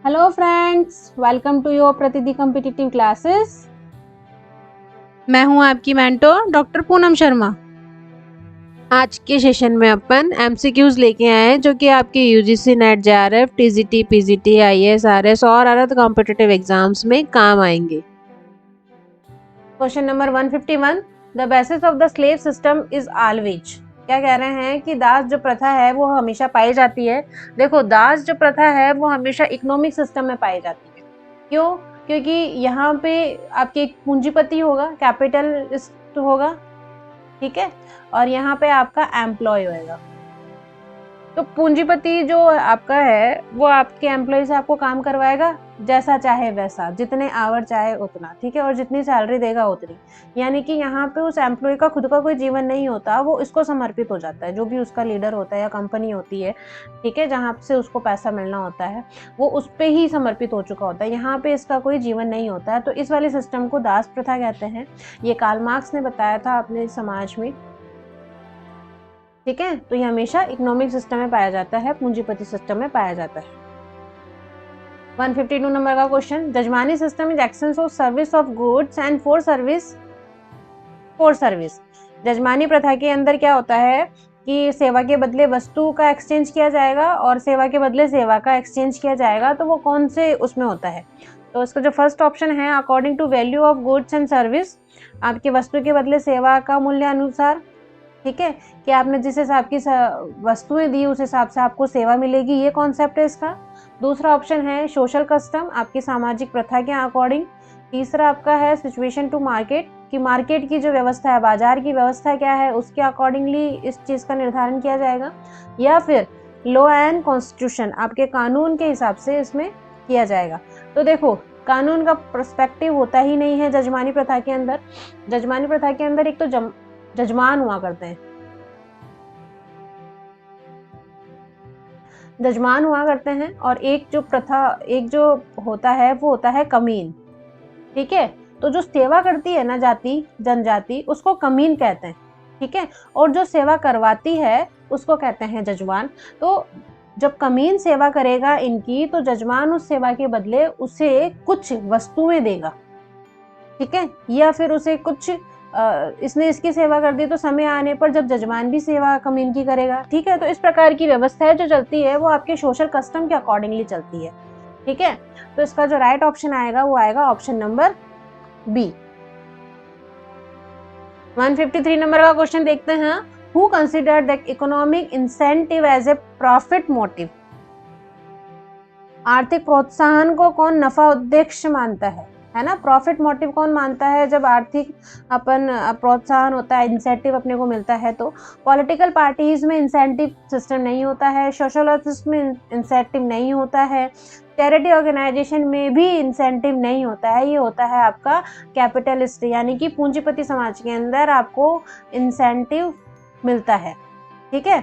Hello friends, welcome to your प्रतिदि competitive classes. मैं हूं आपकी मेंटोर डॉक्टर पूनम शर्मा। आज के सेशन में अपन एमसीक्यूज लेके आए हैं जो कि आपके UGC net JRF TGT PGT IAS RS और अदर कॉम्पिटिटिव एग्जाम्स में काम आएंगे। Question number 151, the basis of the slave system is always. क्या कह रहे हैं कि दास जो प्रथा है वो हमेशा पाई जाती है। देखो, दास जो प्रथा है वो हमेशा इकोनॉमिक सिस्टम में पाई जाती है। क्यों? क्योंकि यहाँ पे आपके एक पूंजीपति होगा, कैपिटलिस्ट होगा, ठीक है, और यहाँ पे आपका एम्प्लॉय होएगा। तो पूंजीपति जो आपका है वो आपके एम्प्लॉय से आपको काम करवाएगा, जैसा चाहे वैसा, जितने आवर चाहे उतना, ठीक है, और जितनी सैलरी देगा उतनी। यानी कि यहाँ पे उस एम्प्लॉय का खुद का कोई जीवन नहीं होता, वो इसको समर्पित हो जाता है। जो भी उसका लीडर होता है या कंपनी होती है, ठीक है, जहाँ से उसको पैसा मिलना होता है, वो उस पर ही समर्पित हो चुका होता है। यहाँ पे इसका कोई जीवन नहीं होता है। तो इस वाले सिस्टम को दास प्रथा कहते हैं। ये कार्ल मार्क्स ने बताया था अपने समाज में, ठीक है। तो ये हमेशा इकोनॉमिक सिस्टम में पाया जाता है, पूंजीपति सिस्टम में पाया जाता है। 152 नंबर का क्वेश्चन, जजमानी system is exchange of service of goods and for service. जजमानी प्रथा के अंदर क्या होता है कि सेवा के बदले वस्तु का एक्सचेंज किया जाएगा और सेवा के बदले सेवा का एक्सचेंज किया जाएगा। तो वो कौन से उसमें होता है? तो इसका जो फर्स्ट ऑप्शन है, according to value of goods and service, आपकी वस्तु के बदले सेवा का मूल्य अनुसार, ठीक है, कि आपने जिस हिसाब की वस्तुएं दी उस हिसाब से आपको सेवा मिलेगी, ये कॉन्सेप्ट है इसका। दूसरा ऑप्शन है सोशल कस्टम, आपकी सामाजिक प्रथा के अकॉर्डिंग। तीसरा आपका है सिचुएशन टू मार्केट, कि मार्केट की जो व्यवस्था है, बाजार की व्यवस्था क्या है, उसके अकॉर्डिंगली इस चीज़ का निर्धारण किया जाएगा। या फिर लॉ एंड कॉन्स्टिट्यूशन, आपके कानून के हिसाब से इसमें किया जाएगा। तो देखो, कानून का पर्सपेक्टिव होता ही नहीं है जजमानी प्रथा के अंदर। जजमानी प्रथा के अंदर एक तो जजमान हुआ करते हैं, जजमान हुआ करते हैं, और एक जो होता है वो होता है कमीन, ठीक है। तो जो सेवा करती है ना जाति जनजाति, उसको कमीन कहते हैं, ठीक है, और जो सेवा करवाती है उसको कहते हैं जजमान। तो जब कमीन सेवा करेगा इनकी, तो जजमान उस सेवा के बदले उसे कुछ वस्तुएं देगा, ठीक है, या फिर उसे कुछ इसने इसकी सेवा कर दी तो समय आने पर जब जजमान भी सेवा कमीन की करेगा, ठीक है। तो इस प्रकार की व्यवस्था जो चलती है वो आपके सोशल कस्टम के अकॉर्डिंगली चलती है, ठीक है। तो इसका जो राइट ऑप्शन आएगा वो आएगा ऑप्शन नंबर बी। 153 नंबर का क्वेश्चन देखते हैं, who consider that economic incentive as a profit motive. आर्थिक प्रोत्साहन को कौन नफा उद्देश्य मानता है ना। प्रॉफिट मोटिव कौन मानता है? जब आर्थिक अपन प्रोत्साहन होता है, इंसेंटिव अपने को मिलता है। तो पॉलिटिकल पार्टीज में इंसेंटिव सिस्टम नहीं होता है, सोशलिस्ट में इंसेंटिव नहीं होता है, चैरिटी ऑर्गेनाइजेशन में भी इंसेंटिव नहीं होता है। ये होता है आपका कैपिटलिस्ट, यानी कि पूंजीपति समाज के अंदर आपको इंसेंटिव मिलता है, ठीक है।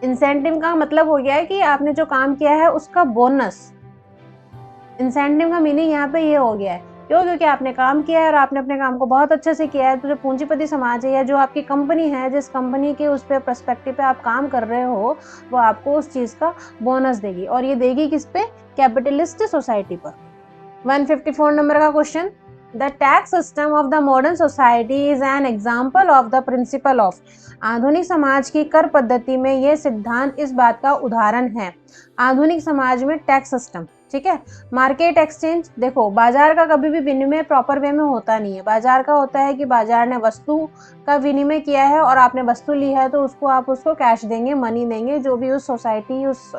इंसेंटिव का मतलब हो गया है कि आपने जो काम किया है उसका बोनस। इंसेंटिव का मीनिंग यहाँ पे ये हो गया है, क्यों? क्योंकि आपने काम किया है और आपने अपने काम को बहुत अच्छे से किया है। तो जो पूंजीपति समाज है या जो आपकी कंपनी है, जिस कंपनी के उस पे पर्सपेक्टिव पे आप काम कर रहे हो, वो आपको उस चीज़ का बोनस देगी, और ये देगी किस पे? कैपिटलिस्ट सोसाइटी पर। 154 नंबर का question, the tax system of the modern society is an example of the principle of. आधुनिक समाज की कर पद्धति में यह सिद्धांत इस बात का उदाहरण है। आधुनिक समाज में टैक्स सिस्टम, ठीक है। मार्केट एक्सचेंज, देखो बाजार का कभी भी विनिमय प्रॉपर वे में होता नहीं है। बाजार का होता है कि बाजार ने वस्तु का विनिमय किया है और आपने वस्तु ली है तो आप उसको कैश देंगे, मनी देंगे, जो भी उस सोसाइटी उस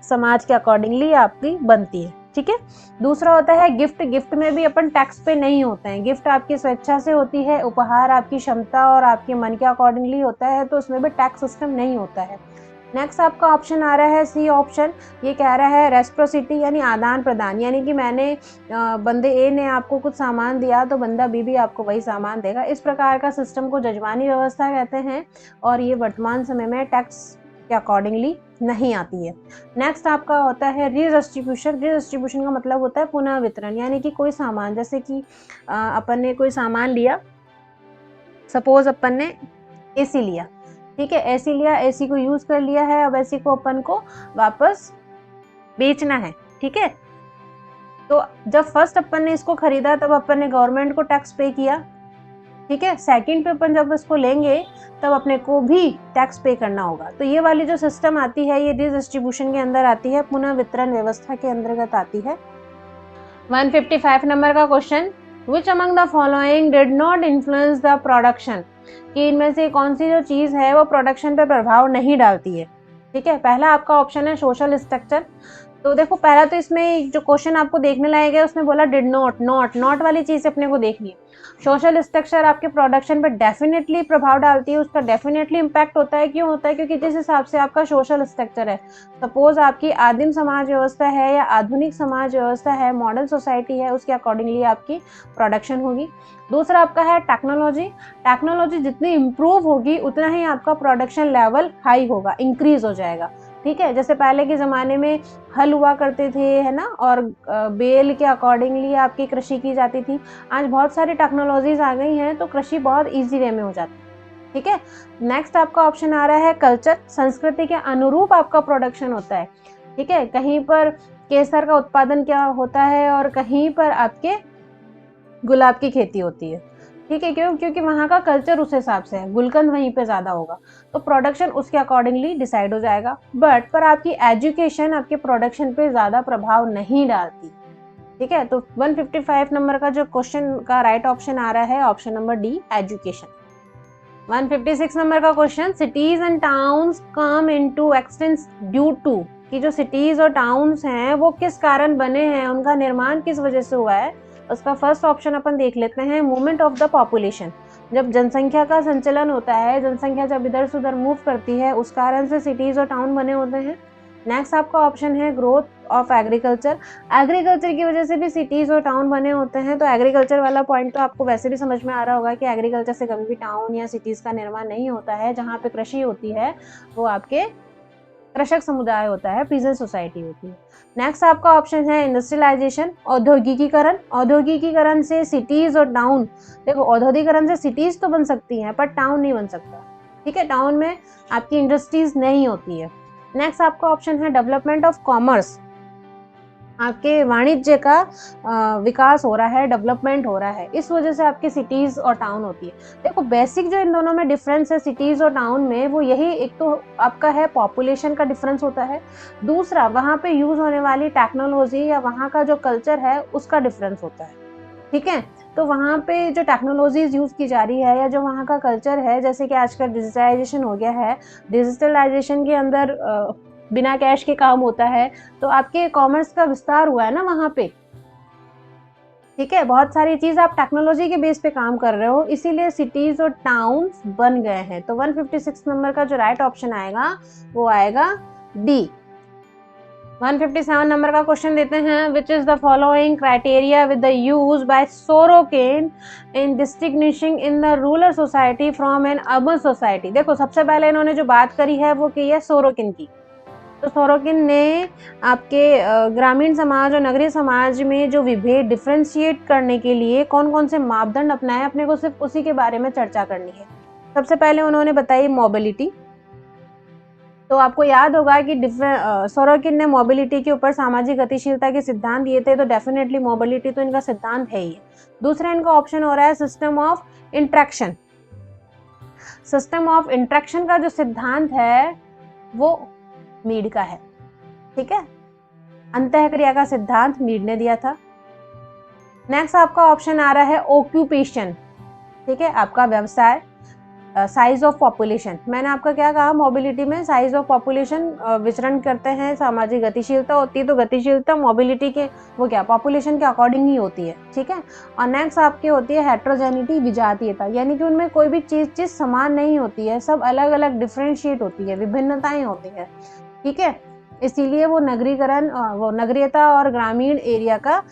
समाज के अकॉर्डिंगली आपकी बनती है, ठीक है। दूसरा होता है गिफ्ट। गिफ्ट में भी अपन टैक्स पे नहीं होते हैं, गिफ्ट आपकी स्वेच्छा से होती है, उपहार आपकी क्षमता और आपके मन के अकॉर्डिंगली होता है, तो उसमें भी टैक्स सिस्टम नहीं होता है। नेक्स्ट आपका ऑप्शन आ रहा है सी ऑप्शन, ये कह रहा है रेस्प्रोसिटी, यानी आदान प्रदान, यानी कि मैंने बंदे ए ने आपको कुछ सामान दिया तो बंदा बी भी आपको वही सामान देगा। इस प्रकार का सिस्टम को जजमानी व्यवस्था कहते हैं, और ये वर्तमान समय में टैक्स के अकॉर्डिंगली नहीं आती है। नेक्स्ट आपका होता है रीडिस्ट्रीब्यूशन। रीडिस्ट्रीब्यूशन का मतलब होता है पुनः वितरण, यानी कि कोई सामान, जैसे कि अपन ने कोई सामान लिया, सपोज अपन ने एसी लिया, ठीक है, एसी लिया, एसी को यूज कर लिया है, अब एसी को अपन को वापस बेचना है, ठीक है। तो जब फर्स्ट अपन ने इसको खरीदा तब अपन ने गवर्नमेंट को टैक्स पे किया, ठीक है। सेकंड पे अपन जब इसको लेंगे तब अपने को भी टैक्स पे करना होगा। तो ये वाली जो सिस्टम आती है ये रिडिस्ट्रीब्यूशन के अंदर आती है, पुनः वितरण व्यवस्था के अंतर्गत आती है। 155 नंबर का question, which among the following did not influence the production, कि इनमें से कौन सी जो चीज है वो प्रोडक्शन पे प्रभाव नहीं डालती है, ठीक है। पहला आपका ऑप्शन है सोशल स्ट्रक्चर। तो देखो पहला तो इसमें जो क्वेश्चन आपको देखने लायक है उसने बोला डिड नॉट, नॉट वाली चीज अपने को देखनी है। सोशल स्ट्रक्चर आपके प्रोडक्शन पर डेफिनेटली प्रभाव डालती है, उसका डेफिनेटली इम्पैक्ट होता है। क्यों होता है? क्योंकि जिस हिसाब से आपका सोशल स्ट्रक्चर है, सपोज आपकी आदिम समाज व्यवस्था है या आधुनिक समाज व्यवस्था है, मॉडर्न सोसाइटी है, उसके अकॉर्डिंगली आपकी प्रोडक्शन होगी। दूसरा आपका है टेक्नोलॉजी। टेक्नोलॉजी जितनी इम्प्रूव होगी उतना ही आपका प्रोडक्शन लेवल हाई होगा, इंक्रीज हो जाएगा, ठीक है। जैसे पहले के ज़माने में हल हुआ करते थे, है ना, और बेल के अकॉर्डिंगली आपकी कृषि की जाती थी। आज बहुत सारी टेक्नोलॉजीज आ गई हैं तो कृषि बहुत इजी वे में हो जाती है, ठीक है। नेक्स्ट आपका ऑप्शन आ रहा है कल्चर। संस्कृति के अनुरूप आपका प्रोडक्शन होता है, ठीक है। कहीं पर केसर का उत्पादन क्या होता है और कहीं पर आपके गुलाब की खेती होती है, ठीक है। क्यों? क्योंकि वहाँ का कल्चर उस हिसाब से है, गुलकंद वहीं पे ज़्यादा होगा, तो प्रोडक्शन उसके अकॉर्डिंगली डिसाइड हो जाएगा। बट पर आपकी एजुकेशन आपके प्रोडक्शन पे ज़्यादा प्रभाव नहीं डालती, ठीक है। तो 155 नंबर का जो क्वेश्चन का राइट ऑप्शन आ रहा है option number D, education. 156 number का question, cities and towns come into existence due to, कि जो सिटीज और टाउन्स हैं वो किस कारण बने हैं, उनका निर्माण किस वजह से हुआ है। उसका फर्स्ट ऑप्शन अपन देख लेते हैं, मूवमेंट ऑफ द पॉपुलेशन। जब जनसंख्या का संचलन होता है, जनसंख्या जब इधर से उधर मूव करती है, उस कारण से सिटीज और टाउन बने होते हैं। नेक्स्ट आपका ऑप्शन है ग्रोथ ऑफ एग्रीकल्चर। एग्रीकल्चर की वजह से भी सिटीज और टाउन बने होते हैं। तो एग्रीकल्चर वाला पॉइंट तो आपको वैसे भी समझ में आ रहा होगा कि एग्रीकल्चर से कभी भी टाउन या सिटीज का निर्माण नहीं होता है। जहाँ पे कृषि होती है वो आपके कृषक समुदाय होता है, पीजेंट सोसाइटी होती है। नेक्स्ट आपका ऑप्शन है इंडस्ट्रियलाइजेशन, औद्योगिकीकरण। औद्योगिकीकरण से सिटीज और टाउन, देखो औद्योगिकीकरण से सिटीज तो बन सकती हैं पर टाउन नहीं बन सकता, ठीक है। टाउन में आपकी इंडस्ट्रीज नहीं होती है। नेक्स्ट आपका ऑप्शन है डेवलपमेंट ऑफ कॉमर्स। आपके वाणिज्य का विकास हो रहा है, डेवलपमेंट हो रहा है, इस वजह से आपकी सिटीज और टाउन होती है। देखो बेसिक जो इन दोनों में डिफरेंस है सिटीज और टाउन में, वो यही, एक तो आपका है पॉपुलेशन का डिफरेंस होता है, दूसरा वहाँ पे यूज होने वाली टेक्नोलॉजी या वहाँ का जो कल्चर है उसका डिफरेंस होता है, ठीक है। तो वहाँ पे जो टेक्नोलॉजीज यूज की जा रही है या जो वहाँ का कल्चर है, जैसे कि आजकल डिजिटलाइजेशन हो गया है, डिजिटलाइजेशन के अंदर बिना कैश के काम होता है, तो आपके कॉमर्स का विस्तार हुआ है ना वहाँ पे, ठीक है। बहुत सारी चीज आप टेक्नोलॉजी के बेस पे काम कर रहे हो, इसीलिए सिटीज और टाउन्स बन गए हैं। तो 156 नंबर का जो राइट ऑप्शन आएगा वो आएगा डी। 157 नंबर का क्वेश्चन देते हैं, which is the following criteria with the use by Sorokin in distinguishing in the rural society from N urban society. देखो सबसे पहले इन्होंने जो बात करी है वो की है सोरोकिन की। तो सोरोकिन ने आपके ग्रामीण समाज और नगरीय समाज में जो विभेद डिफ्रेंशिएट करने के लिए कौन कौन से मापदंड अपनाए, अपने को सिर्फ उसी के बारे में चर्चा करनी है। सबसे पहले उन्होंने बताई मोबिलिटी। तो आपको याद होगा कि सोरोकिन ने मोबिलिटी के ऊपर सामाजिक गतिशीलता के सिद्धांत दिए थे, तो डेफिनेटली मोबिलिटी तो इनका सिद्धांत है ही। दूसरा इनका ऑप्शन हो रहा है system of interaction. System of interaction का जो सिद्धांत है वो मीड का है, ठीक है। अंतःक्रिया का सिद्धांत मीड ने दिया था। नेक्स्ट आपका ऑप्शन आ रहा है ऑक्यूपेशन, ठीक है, आपका व्यवसाय। साइज ऑफ पॉपुलेशन, मैंने आपका क्या कहा, मोबिलिटी में साइज ऑफ पॉपुलेशन विचरण करते हैं, सामाजिक गतिशीलता होती है, तो गतिशीलता मोबिलिटी के वो क्या पॉपुलेशन के अकॉर्डिंग ही होती है, ठीक है। और नेक्स्ट आपकी होती है हेट्रोजेनिटी, विजातीयता, यानी कि उनमें कोई भी चीज समान नहीं होती है, सब अलग अलग डिफ्रेंशिएट होती है, विभिन्नताएं होती है, ठीक है। इसीलिए वो नगरीकरण, वो नगरीयता और ग्रामीण एरिया का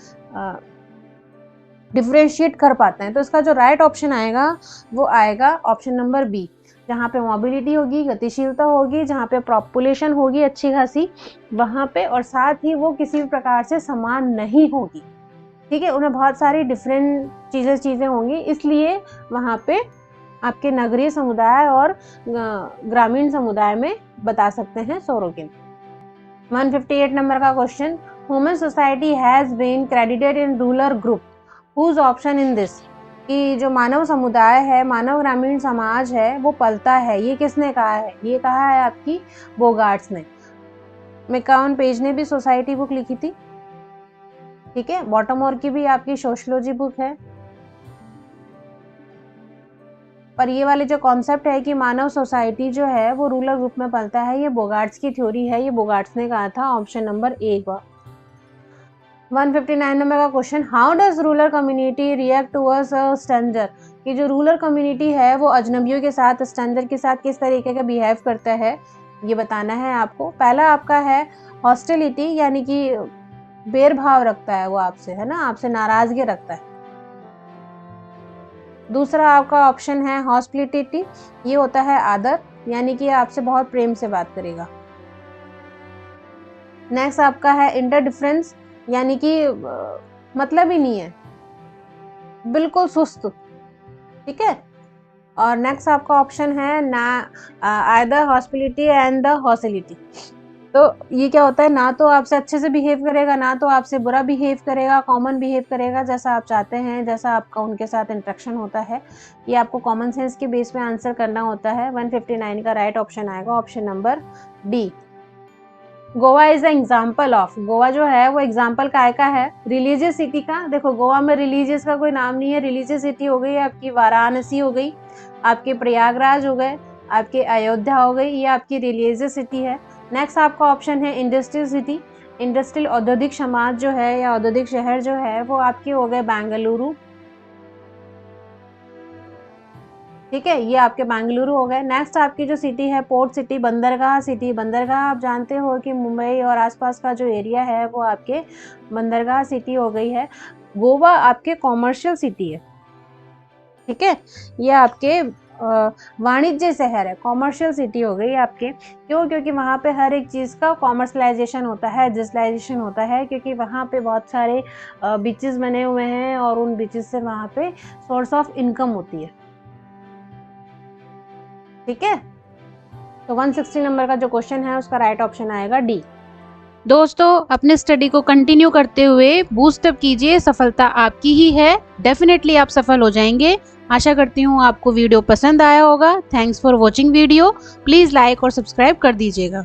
डिफ्रेंशिएट कर पाते हैं। तो इसका जो राइट ऑप्शन आएगा वो आएगा ऑप्शन नंबर बी, जहाँ पे मोबिलिटी होगी, गतिशीलता होगी, जहाँ पे पॉपुलेशन होगी अच्छी खासी वहाँ पे, और साथ ही वो किसी भी प्रकार से समान नहीं होगी, ठीक है। उन्हें बहुत सारी डिफरेंट चीज़ें होंगी, इसलिए वहाँ पे आपके नगरीय समुदाय और ग्रामीण समुदाय में बता सकते हैं सोरोकिन। 158 नंबर का question, human society has been credited in rural group, whose option in this, कि जो मानव समुदाय है, मानव ग्रामीण समाज है, वो पलता है, ये किसने कहा है? ये कहा है आपकी बोगार्ट्स ने। मैकाउन पेज ने भी सोसाइटी बुक लिखी थी, ठीक है। बॉटमोर की भी आपकी सोशियोलॉजी बुक है। और ये वाले जो कॉन्सेप्ट है कि मानव सोसाइटी जो है वो रूरल ग्रुप में पलता है, ये बोगार्ट्स की थ्योरी है, ये बोगार्ट्स ने कहा था। ऑप्शन नंबर ए का। 159 नंबर का question, how does rural community react towards a stranger, कि जो रूरल कम्युनिटी है वो अजनबियों के साथ, स्ट्रेंजर के साथ किस तरीके का बिहेव करता है, ये बताना है आपको। पहला आपका है हॉस्टिलिटी, यानी कि भेदभाव रखता है वो आपसे, है ना, आपसे नाराजगी रखता है। दूसरा आपका ऑप्शन है हॉस्पिटलिटी, ये होता है आदर, यानी कि आपसे बहुत प्रेम से बात करेगा। नेक्स्ट आपका है इंटरडिफरेंस, यानी कि मतलब ही नहीं है, बिल्कुल सुस्त, ठीक है। और नेक्स्ट आपका ऑप्शन है ना either hospitality and the hostility, तो ये क्या होता है, ना तो आपसे अच्छे से बिहेव करेगा, ना तो आपसे बुरा बिहेव करेगा, कॉमन बिहेव करेगा जैसा आप चाहते हैं, जैसा आपका उनके साथ इंटरेक्शन होता है। ये आपको कॉमन सेंस के बेस पे आंसर करना होता है। 159 का राइट ऑप्शन आएगा option number D. Goa is an example of, Goa जो है वो एग्जाम्पल काय का है, रिलीजियस सिटी का। देखो गोवा में रिलीजियस का कोई नाम नहीं है, रिलीजियस सिटी हो गई आपकी वाराणसी, हो गई आपके प्रयागराज, हो गए आपके अयोध्या, हो गई, ये आपकी रिलीजियस सिटी है। नेक्स्ट आपका ऑप्शन है इंडस्ट्रियल सिटी, इंडस्ट्रियल औद्योगिक समाज जो है या औद्योगिक शहर जो है वो आपके हो गए बेंगलुरु, ठीक है, ये आपके बेंगलुरु हो गए। नेक्स्ट आपकी जो सिटी है पोर्ट सिटी, बंदरगाह सिटी, बंदरगाह आप जानते हो कि मुंबई और आसपास का जो एरिया है वो आपके बंदरगाह सिटी हो गई है। गोवा आपके कॉमर्शियल सिटी है, ठीक है, ये आपके वाणिज्य शहर है, कॉमर्शियल सिटी हो गई आपके। क्यों? क्योंकि वहाँ पे हर एक चीज़ का कॉमर्शलाइजेशन होता है, डिजिटलाइजेशन होता है, क्योंकि वहाँ पे बहुत सारे बीचेस बने हुए हैं और उन बीचेस से वहाँ पे सोर्स ऑफ इनकम होती है, ठीक है। तो 160 नंबर का जो क्वेश्चन है उसका राइट ऑप्शन आएगा डी। दोस्तों अपने स्टडी को कंटिन्यू करते हुए बूस्ट अप कीजिए, सफलता आपकी ही है, डेफिनेटली आप सफल हो जाएंगे। आशा करती हूँ आपको वीडियो पसंद आया होगा। Thanks for watching video, please like और सब्सक्राइब कर दीजिएगा।